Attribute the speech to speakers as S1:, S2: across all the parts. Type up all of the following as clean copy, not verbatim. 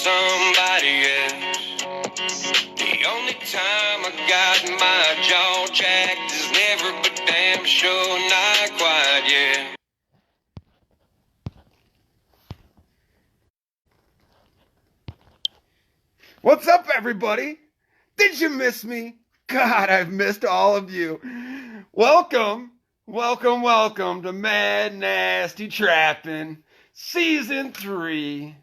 S1: somebody else. The only time I got my jaw jacked is never, but damn sure not quite yet.
S2: What's up, everybody? Did you miss me? God, I've missed all of you. Welcome to Mad Nasty Trapping, Season 3.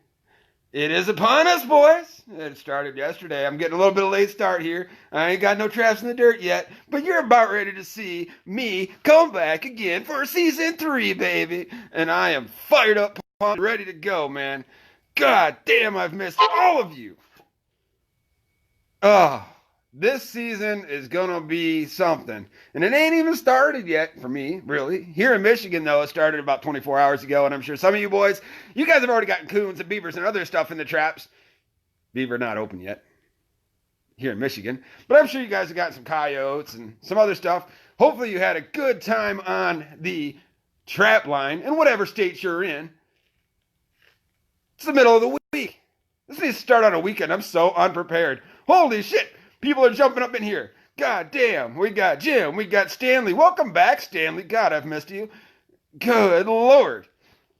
S2: It is upon us, boys. It started yesterday. I'm getting a little bit of a late start here. I ain't got no traps in the dirt yet, but you're about ready to see me come back again for Season 3, baby. And I am fired up, pumped, ready to go, man. God damn, I've missed all of you. This season is gonna be something. And it ain't even started yet for me, really. Here in Michigan, though, it started about 24 hours ago, and I'm sure some of you boys, you guys have already gotten coons and beavers and other stuff in the traps. Beaver not open yet here in Michigan. But I'm sure you guys have got some coyotes and some other stuff. Hopefully you had a good time on the trap line in whatever state you're in. It's the middle of the week. This needs to start on a weekend. I'm so unprepared. Holy shit. People are jumping up in here. God damn. We got Jim. We got Stanley. Welcome back, Stanley. God, I've missed you. Good Lord.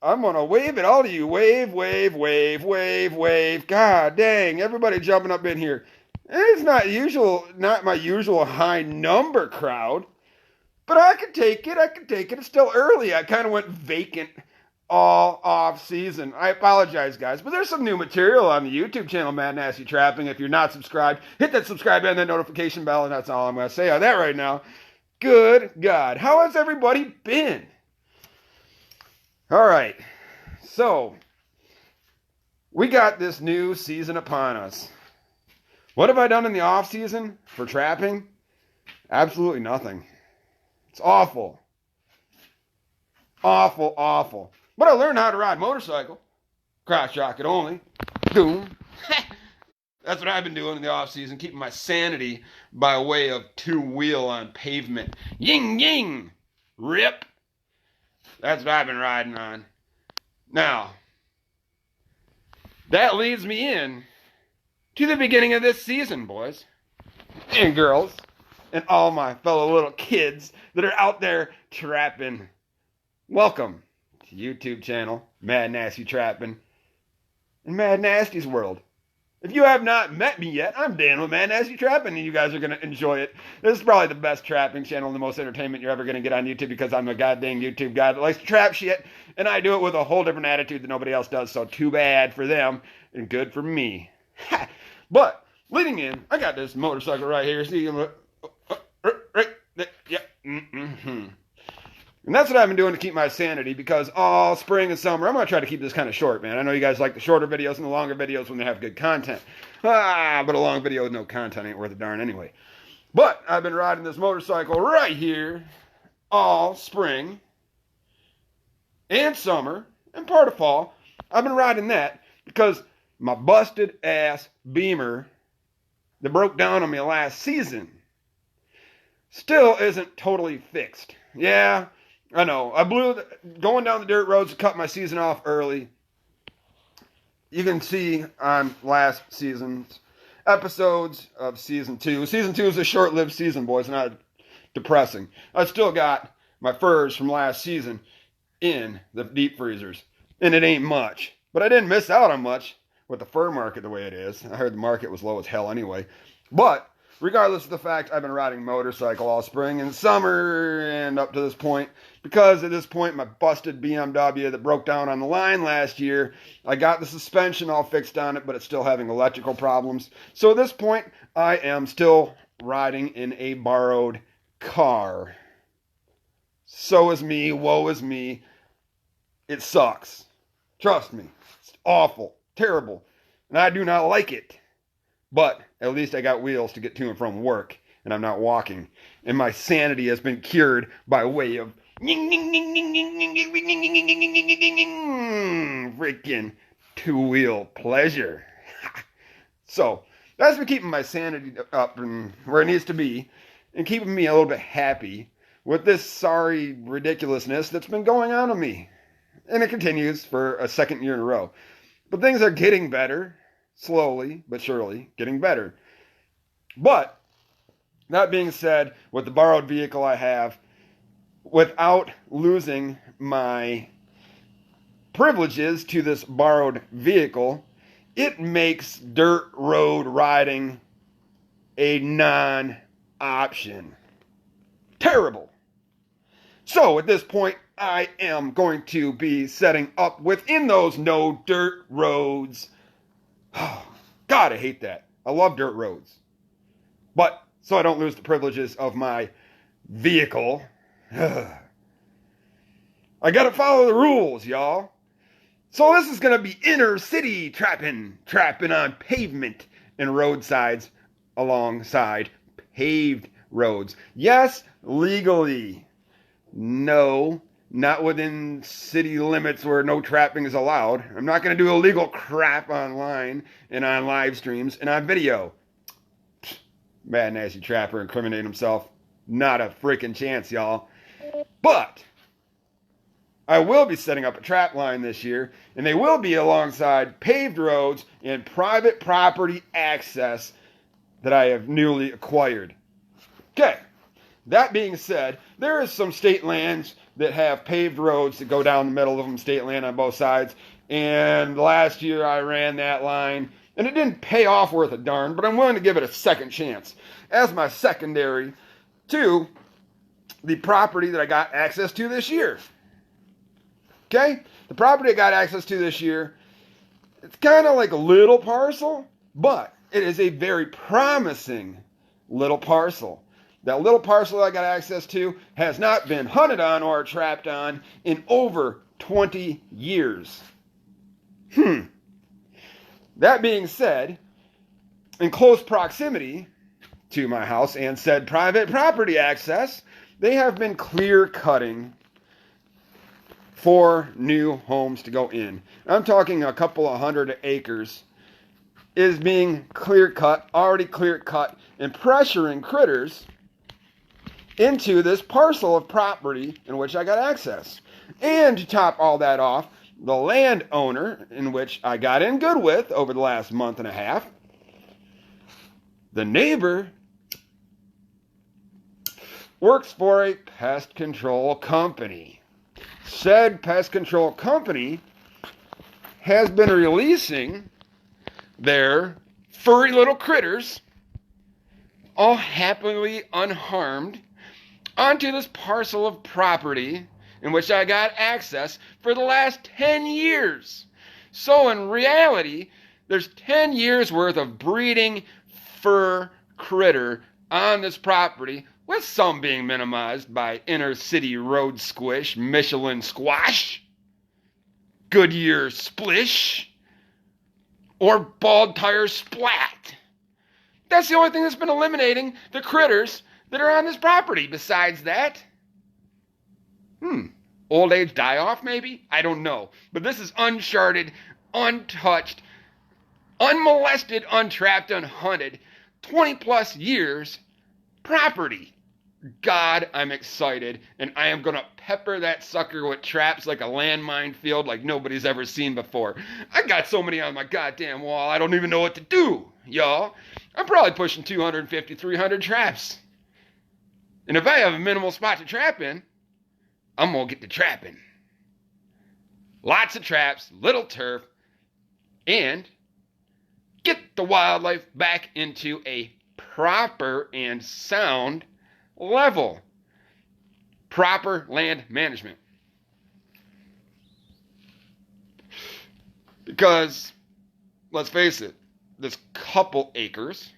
S2: I'm going to wave at all of you. Wave, wave, wave, wave, wave. God dang. Everybody jumping up in here. It's not my usual high number crowd. But I can take it. It's still early. I kind of went vacant all off season. I apologize, guys, but there's some new material on the YouTube channel, Mad Nasty Trapping. If you're not subscribed, hit that subscribe and that notification bell, and that's all I'm going to say on that right now. Good God. How has everybody been? All right. So, we got this new season upon us. What have I done in the off season for trapping? Absolutely nothing. It's awful. Awful, awful. But I learned how to ride motorcycle. Crotch rocket only. Boom. That's what I've been doing in the off season, keeping my sanity by way of two-wheel on pavement. Ying, ying. Rip. That's what I've been riding on. Now, that leads me in to the beginning of this season, boys and girls, and all my fellow little kids that are out there trapping. Welcome to YouTube channel, Mad Nasty Trapping, in Mad Nasty's world. If you have not met me yet, I'm Dan with Mad Nasty Trapping, and you guys are going to enjoy it. This is probably the best trapping channel and the most entertainment you're ever going to get on YouTube, because I'm a goddamn YouTube guy that likes to trap shit, and I do it with a whole different attitude that nobody else does, so too bad for them, and good for me. But, leading in, I got this motorcycle right here. See, right there. Yep. And that's what I've been doing to keep my sanity, because all spring and summer, I'm going to try to keep this kind of short, man. I know you guys like the shorter videos and the longer videos when they have good content. But a long video with no content ain't worth a darn anyway. But I've been riding this motorcycle right here all spring and summer and part of fall. I've been riding that because my busted ass Beamer that broke down on me last season still isn't totally fixed. Yeah, I know. I blew going down the dirt roads to cut my season off early. You can see on last season's episodes of Season 2. Season 2 is a short-lived season, boys, not depressing. I still got my furs from last season in the deep freezers, and it ain't much. But I didn't miss out on much with the fur market the way it is. I heard the market was low as hell anyway. But regardless of the fact, I've been riding motorcycle all spring and summer and up to this point, because at this point, my busted BMW that broke down on the line last year, I got the suspension all fixed on it, but it's still having electrical problems. So at this point, I am still riding in a borrowed car. So is me, woe is me. It sucks. Trust me. It's awful, terrible, and I do not like it. But at least I got wheels to get to and from work, and I'm not walking. And my sanity has been cured by way of freaking two-wheel pleasure. So that's been keeping my sanity up and where it needs to be, and keeping me a little bit happy with this sorry ridiculousness that's been going on with me. And it continues for a second year in a row. But things are getting better. slowly but surely getting better. But that being said, with the borrowed vehicle I have, without losing my privileges to this borrowed vehicle, it makes dirt road riding a non-option. Terrible. So at this point, I am going to be setting up within those no dirt roads. God, I hate that. I love dirt roads. But so I don't lose the privileges of my vehicle, I gotta follow the rules, y'all. So this is gonna be inner city trapping on pavement and roadsides alongside paved roads. Yes, legally. No, not within city limits where no trapping is allowed. I'm not gonna do illegal crap online and on live streams and on video. Mad nasty trapper incriminate himself. Not a freaking chance, y'all. But I will be setting up a trap line this year, and they will be alongside paved roads and private property access that I have newly acquired. Okay, that being said, there is some state lands that have paved roads that go down the middle of them, state land on both sides. And last year I ran that line, and it didn't pay off worth a darn, but I'm willing to give it a second chance as my secondary to the property that I got access to this year. Okay? The property I got access to this year, it's kind of like a little parcel, but it is a very promising little parcel. That little parcel I got access to has not been hunted on or trapped on in over 20 years. That being said, in close proximity to my house and said private property access, they have been clear cutting for new homes to go in. I'm talking a couple of 100 acres is being clear cut, already clear cut, and pressuring critters into this parcel of property in which I got access. And to top all that off, the landowner in which I got in good with over the last month and a half, the neighbor works for a pest control company. Said pest control company has been releasing their furry little critters, all happily unharmed, onto this parcel of property in which I got access for the last 10 years. So in reality, there's 10 years worth of breeding fur critter on this property, with some being minimized by inner city road squish, Michelin squash, Goodyear splish, or bald tire splat. That's the only thing that's been eliminating the critters that are on this property. Besides that, old age die-off maybe? I don't know. But this is uncharted, untouched, unmolested, untrapped, unhunted, 20 plus years property. God, I'm excited, and I am going to pepper that sucker with traps like a landmine field like nobody's ever seen before. I got so many on my goddamn wall, I don't even know what to do, y'all. I'm probably pushing 250, 300 traps. And if I have a minimal spot to trap in, I'm going to get to trapping. Lots of traps, little turf, and get the wildlife back into a proper and sound level. Proper land management. Because, let's face it, this couple acres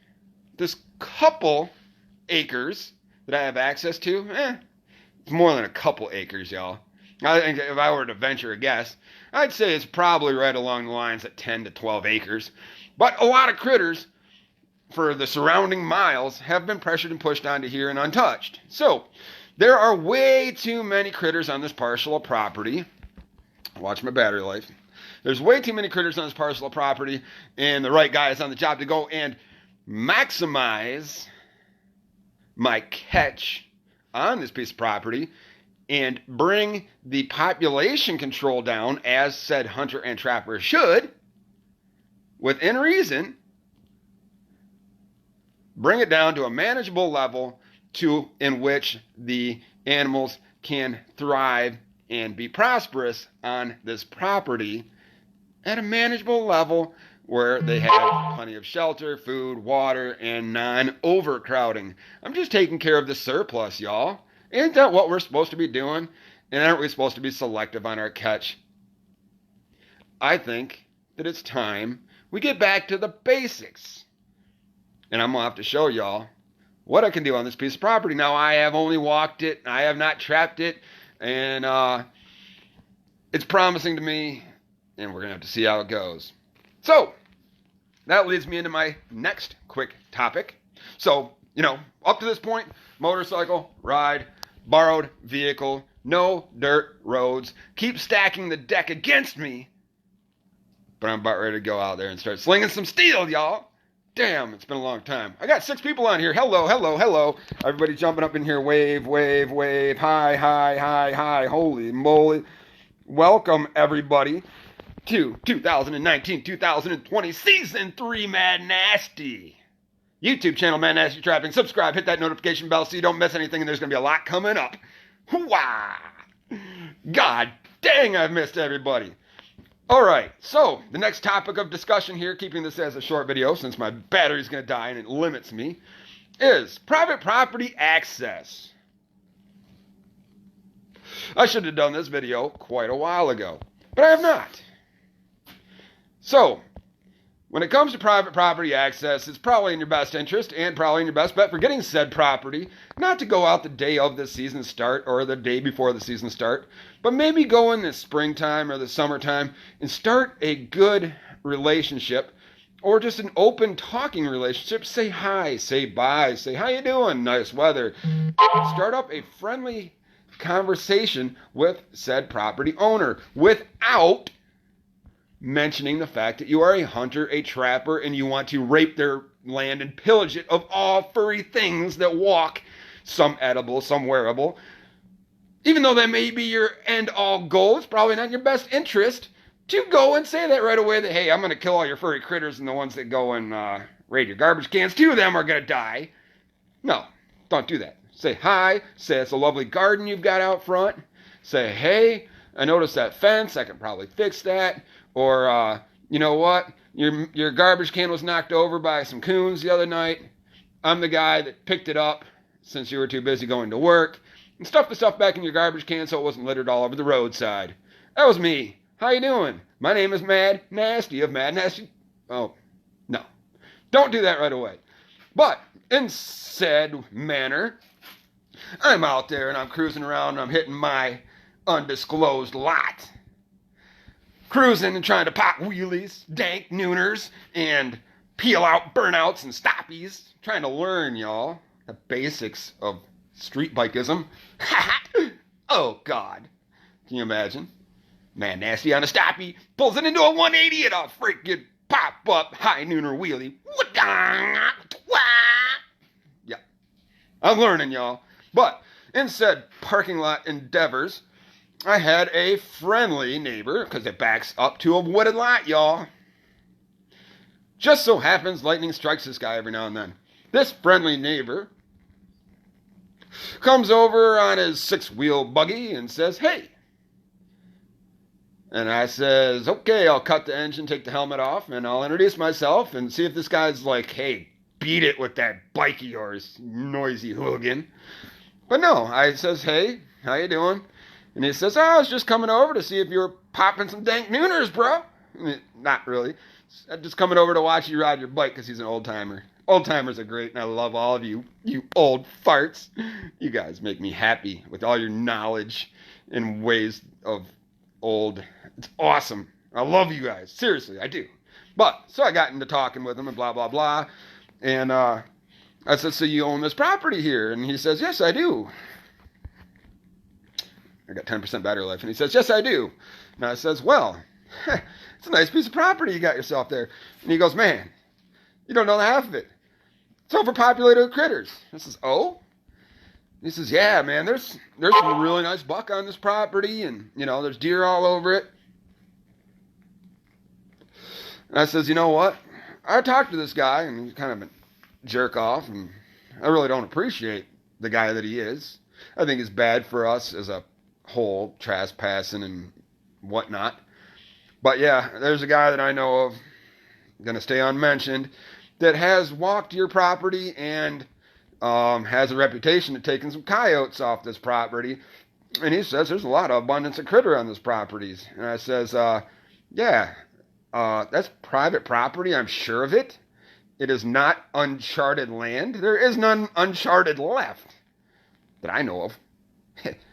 S2: that I have access to, it's more than a couple acres, y'all. I think if I were to venture a guess, I'd say it's probably right along the lines at 10 to 12 acres. But a lot of critters for the surrounding miles have been pressured and pushed onto here and untouched. So, there are way too many critters on this parcel of property. Watch my battery life. There's way too many critters on this parcel of property, and the right guy is on the job to go and maximize my catch on this piece of property and bring the population control down as said hunter and trapper should. within reason, bring it down to a manageable level in which the animals can thrive and be prosperous on this property at a manageable level where they have plenty of shelter, food, water, and non-overcrowding. I'm just taking care of the surplus, y'all. Isn't that what we're supposed to be doing? And aren't we supposed to be selective on our catch? I think that it's time we get back to the basics. And I'm going to have to show y'all what I can do on this piece of property. Now, I have only walked it. I have not trapped it. And it's promising to me. And we're going to have to see how it goes. So, that leads me into my next quick topic. So, up to this point, motorcycle, ride, borrowed vehicle, no dirt roads, keep stacking the deck against me. But I'm about ready to go out there and start slinging some steel, y'all. Damn, it's been a long time. I got 6 people on here. Hello, hello, hello. Everybody jumping up in here. Wave, wave, wave. Hi, hi, hi, hi. Holy moly. Welcome, everybody, to 2019-2020 Season 3 Mad Nasty. YouTube channel Mad Nasty Trapping. Subscribe, hit that notification bell so you don't miss anything, and there's going to be a lot coming up. Hoo-wah! God dang, I've missed everybody. All right, so the next topic of discussion here, keeping this as a short video since my battery's going to die and it limits me, is private property access. I should have done this video quite a while ago, but I have not. So, when it comes to private property access, it's probably in your best interest and probably in your best bet for getting said property not to go out the day of the season start or the day before the season start, but maybe go in the springtime or the summertime and start a good relationship or just an open talking relationship. Say hi, say bye, say how you doing, nice weather. Start up a friendly conversation with said property owner without mentioning the fact that you are a hunter, a trapper, and you want to rape their land and pillage it of all furry things that walk, some edible, some wearable. Even though that may be your end-all goal, it's probably not in your best interest to go and say that right away that, hey, I'm going to kill all your furry critters, and the ones that go and raid your garbage cans, 2 of them are going to die. No, don't do that. Say hi, say it's a lovely garden you've got out front. Say, hey, I noticed that fence, I can probably fix that. Or, you know what? Your garbage can was knocked over by some coons the other night. I'm the guy that picked it up since you were too busy going to work and stuffed the stuff back in your garbage can so it wasn't littered all over the roadside. That was me. How you doing? My name is Mad Nasty of Mad Nasty. Oh, no. Don't do that right away. But in said manner, I'm out there and I'm cruising around and I'm hitting my undisclosed lot. Cruising and trying to pop wheelies, dank nooners, and peel out burnouts and stoppies. Trying to learn, y'all, the basics of street bikeism. Oh, God. Can you imagine? Man nasty on a stoppie, pulls it into a 180 and a freaking pop-up high nooner wheelie. Yeah. I'm learning, y'all. But in said parking lot endeavors, I had a friendly neighbor, because it backs up to a wooded lot, y'all. Just so happens lightning strikes this guy every now and then. This friendly neighbor comes over on his 6-wheel buggy and says, hey. And I says, okay, I'll cut the engine, take the helmet off, and I'll introduce myself and see if this guy's like, hey, beat it with that bike of yours, noisy hooligan. But no, I says, hey, how you doing? And he says, oh, I was just coming over to see if you were popping some dank nooners, bro. Not really. I'm just coming over to watch you ride your bike because he's an old-timer. Old-timers are great, and I love all of you, you old farts. You guys make me happy with all your knowledge and ways of old. It's awesome. I love you guys. Seriously, I do. But, so I got into talking with him and blah, blah, blah. And I said, so you own this property here? And he says, yes, I do. I got 10% battery life. And he says, yes, I do. And I says, well, it's a nice piece of property you got yourself there. And he goes, man, you don't know the half of it. It's overpopulated with critters. I says, oh? He says, yeah, man, there's some really nice buck on this property. And, there's deer all over it. And I says, you know what? I talked to this guy, and he's kind of a jerk off, and I really don't appreciate the guy that he is. I think it's bad for us as a whole, trespassing and whatnot. But yeah, there's a guy that I know of, going to stay unmentioned, that has walked your property and has a reputation of taking some coyotes off this property. And he says there's a lot of abundance of critter on this properties. And I says, yeah, that's private property. I'm sure of it. It is not uncharted land. There is none uncharted left that I know of.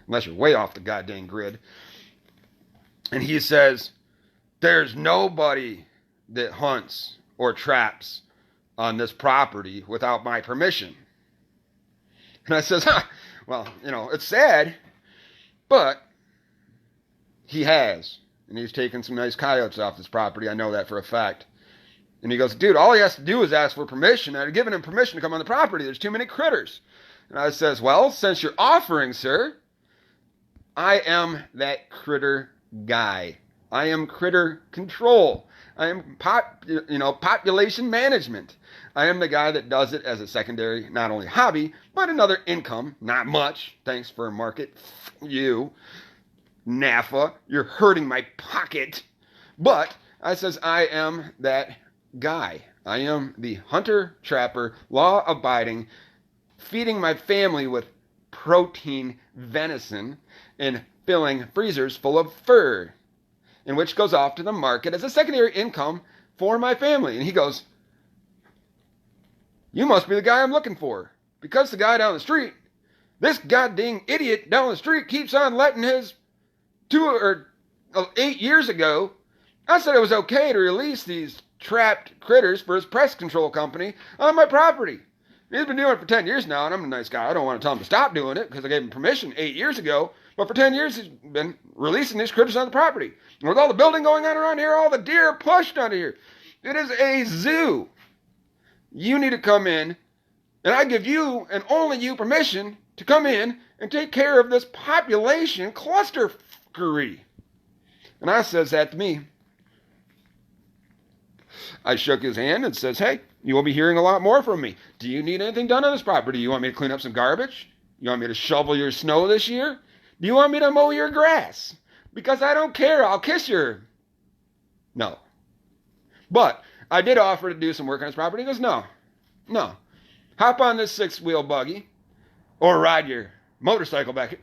S2: Unless you're way off the goddamn grid. And he says, there's nobody that hunts or traps on this property without my permission. And I says, well, it's sad, but he has. And he's taken some nice coyotes off this property. I know that for a fact. And he goes, dude, all he has to do is ask for permission. I've given him permission to come on the property. There's too many critters. And I says, well, since you're offering, sir, I am that critter guy. I am critter control. I am population management. I am the guy that does it as a secondary, not only hobby, but another income. Not much. Thanks for a market. You, NAFA, you're hurting my pocket. But I says I am that guy. I am the hunter, trapper, law-abiding, feeding my family with protein venison and filling freezers full of fur, in which goes off to the market as a secondary income for my family. And he goes, you must be the guy I'm looking for. Because the guy down the street, this goddamn idiot down the street keeps on letting his 8 years ago, I said it was okay to release these trapped critters for his pest control company on my property. He's been doing it for 10 years now, and I'm a nice guy. I don't want to tell him to stop doing it because I gave him permission 8 years ago. But for 10 years, he's been releasing these critters on the property. And with all the building going on around here, all the deer are pushed onto here. It is a zoo. You need to come in, and I give you and only you permission to come in and take care of this population clusterfuckery. And I says that to me. I shook his hand and says, hey, you will be hearing a lot more from me. Do you need anything done on this property? You want me to clean up some garbage? You want me to shovel your snow this year? Do you want me to mow your grass? Because I don't care. I'll kiss your... No. But I did offer to do some work on his property. He goes, no. Hop on this 6-wheel buggy or ride your motorcycle back here.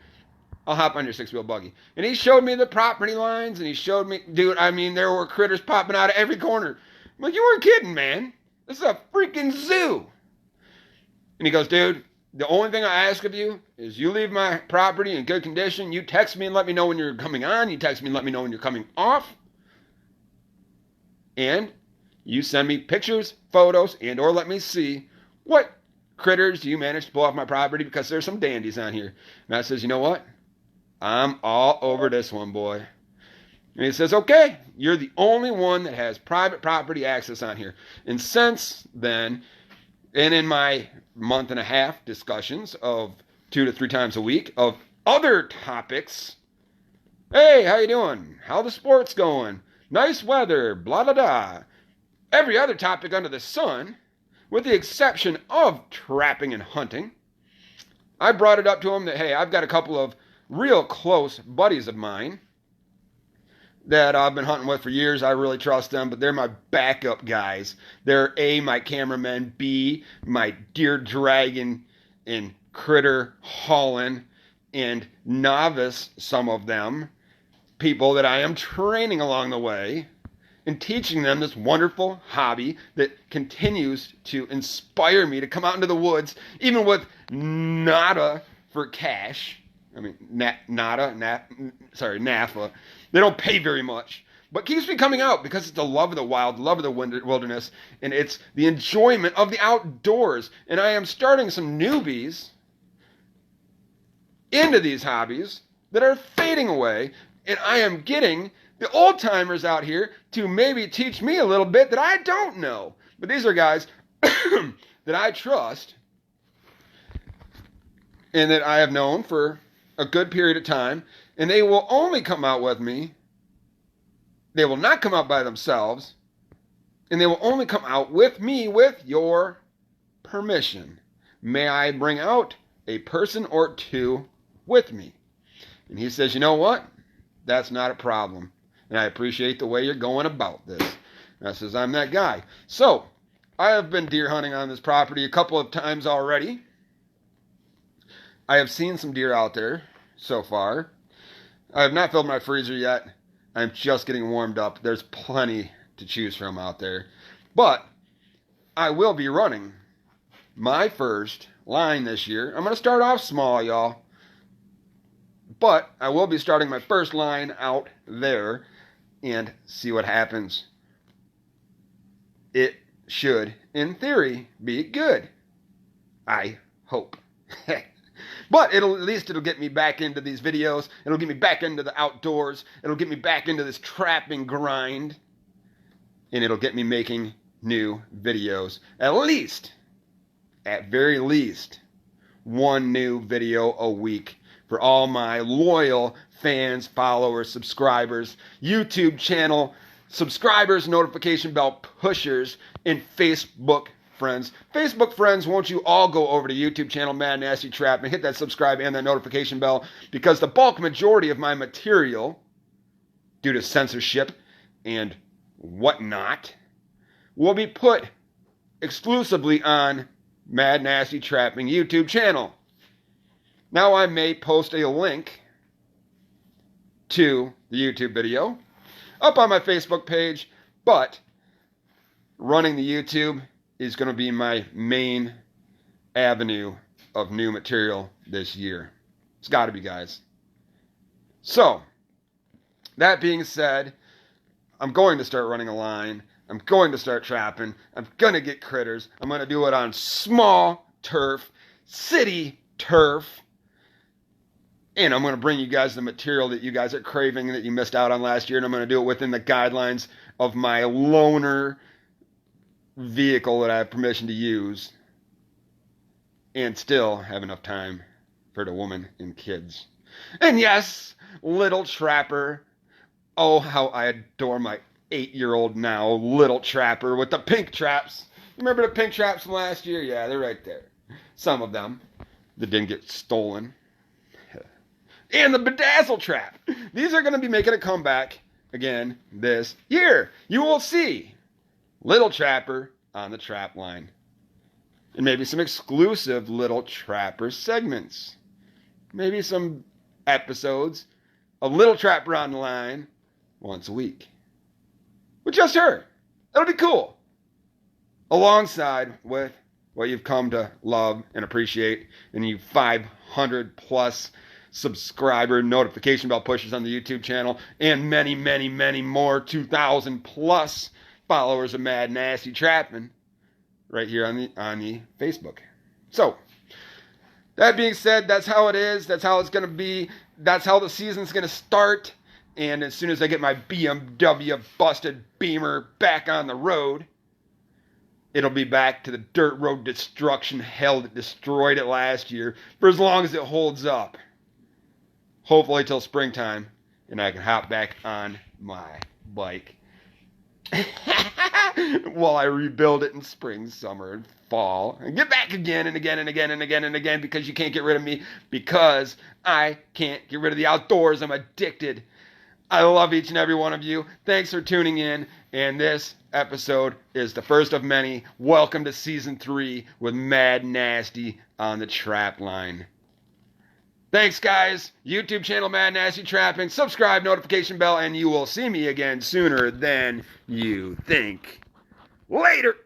S2: I'll hop on your 6-wheel buggy. And he showed me the property lines, and he showed me, dude, there were critters popping out of every corner. I'm like, you weren't kidding, man. This is a freaking zoo. And he goes, dude, the only thing I ask of you is you leave my property in good condition. You text me and let me know when you're coming on. You text me and let me know when you're coming off. And you send me pictures, photos, and or let me see what critters you managed to pull off my property, because there's some dandies on here. And I says, you know what? I'm all over this one, boy. And he says, okay, you're the only one that has private property access on here. And since then, and in my month and a half discussions of 2 to 3 times a week of other topics, hey, how you doing? How the sports going? Nice weather, blah, blah, blah. Every other topic under the sun, with the exception of trapping and hunting, I brought it up to him that, hey, I've got a couple of real close buddies of mine that I've been hunting with for years. I really trust them, but they're my backup guys. They're A, my cameramen, B, my deer dragon and critter hauling and novice, some of them, people that I am training along the way and teaching them this wonderful hobby that continues to inspire me to come out into the woods, even with nada for cash. NAFA. They don't pay very much, but keeps me coming out because it's the love of the wild, love of the wilderness, and it's the enjoyment of the outdoors. And I am starting some newbies into these hobbies that are fading away, and I am getting the old timers out here to maybe teach me a little bit that I don't know. But these are guys that I trust and that I have known for a good period of time, and they will only come out with me. They will not come out by themselves And they will only come out with me with your permission. May I bring out a person or two with me? And he says, you know what? That's not a problem. And I appreciate the way you're going about this. And I says, I'm that guy. So, I have been deer hunting on this property a couple of times already. I have seen some deer out there so far. I have not filled my freezer yet. I'm just getting warmed up. There's plenty to choose from out there. But I will be running my first line this year. I'm going to start off small, y'all. But I will be starting my first line out there and see what happens. It should, in theory, be good. I hope. But at least it'll get me back into these videos. It'll get me back into the outdoors. It'll get me back into this trapping grind. And it'll get me making new videos. At very least, one new video a week for all my loyal fans, followers, subscribers, YouTube channel subscribers, notification bell pushers, and Facebook friends. Facebook friends, won't you all go over to YouTube channel Mad Nasty Trap and hit that subscribe and that notification bell, because the bulk majority of my material, due to censorship and whatnot, will be put exclusively on Mad Nasty Trapping YouTube channel. Now I may post a link to the YouTube video up on my Facebook page, but running the YouTube is going to be my main avenue of new material this year. It's got to be, guys. So, that being said, I'm going to start running a line. I'm going to start trapping. I'm going to get critters. I'm going to do it on small turf, city turf. And I'm going to bring you guys the material that you guys are craving that you missed out on last year. And I'm going to do it within the guidelines of my loaner vehicle that I have permission to use. And still have enough time for the woman and kids. And yes, little trapper. Oh, how I adore my 8-year-old now, little trapper with the pink traps. You remember the pink traps from last year? Yeah, they're right there. Some of them that didn't get stolen. And the bedazzle trap. These are going to be making a comeback again this year. You will see little trapper on the trap line. And maybe some exclusive little trapper segments. Maybe some episodes of little trapper on the line once a week. With just her. It'll be cool. Alongside with what you've come to love and appreciate, and you 500 plus subscriber notification bell pushes on the YouTube channel, and many, many, many more 2,000 plus followers of Mad Nasty Trapping right here on the Facebook. So, that being said, that's how it is. That's how it's going to be. That's how the season's going to start. And as soon as I get my BMW busted Beamer back on the road, it'll be back to the dirt road destruction hell that destroyed it last year for as long as it holds up. Hopefully till springtime, and I can hop back on my bike while I rebuild it in spring, summer, and fall, and get back again and again and again and again and again, because you can't get rid of me, because I can't get rid of the outdoors. I'm addicted. I love each and every one of you. Thanks for tuning in, and this episode is the first of many. Welcome to Season 3 with Mad Nasty on the Trap Line. Thanks, guys. YouTube channel Mad Nasty Trapping. Subscribe, notification bell, and you will see me again sooner than you think. Later.